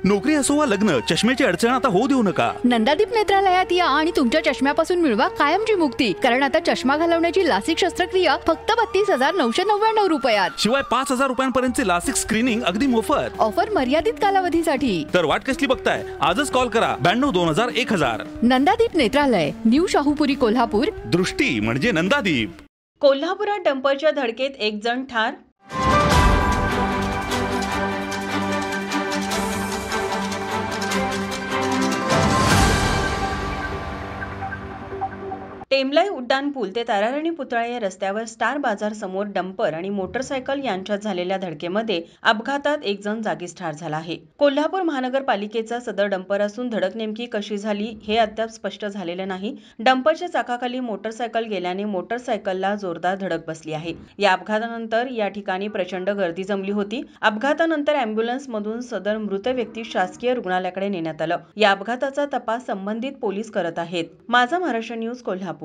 नोकरी असो वा लग्न, चष्म्याची अडचण आता होऊ देऊ नका. नंदादीप नेत्रालयात या आणि तुमच्या चष्म्यापासून मिळवा कायमची मुक्ती. कारण आता चष्मा घालवण्याची लासिक शस्त्रक्रिया फक्त 32,999 रुपयात. शिवाय 5,000 रुपयांपर्यंतचे लासिक स्क्रीनिंग अगदी मोफत. ऑफर मर्यादित कालावधीसाठी. तर वाट कसली बघताय, आजच कॉल करा 92-2000-1000. नंदादीप नेत्रालय, न्यू शाहूपुरी, कोल्हापूर. दृष्टी म्हणजे नंदादीप. कोल्हापुरात डंपरच्या धडकेत एक जण ठार. टेमलाई उड्डाणपूल ते ताराराणी पुतळा या रस्त्यावर स्टार बाजार समोर डंपर आणि मोटरसायकल यांच्यात झालेल्या धडकेमध्ये अपघातात एक जण जागीच ठार झाला आहे. कोल्हापूर महानगरपालिकेचा सदर डंपर असून धडक नेमकी कशी झाली हे अद्याप स्पष्ट झालेलं नाही. डंपरच्या चाकाखाली मोटरसायकल गेल्याने मोटरसायकलला जोरदार धडक बसली आहे. या अपघातानंतर या ठिकाणी प्रचंड गर्दी जमली होती. अपघातानंतर अँब्युलन्समधून सदर मृत व्यक्ती शासकीय रुग्णालयाकडे नेण्यात आलं. या अपघाताचा तपास संबंधित पोलीस करत आहेत. माझा महाराष्ट्र न्यूज, कोल्हापूर.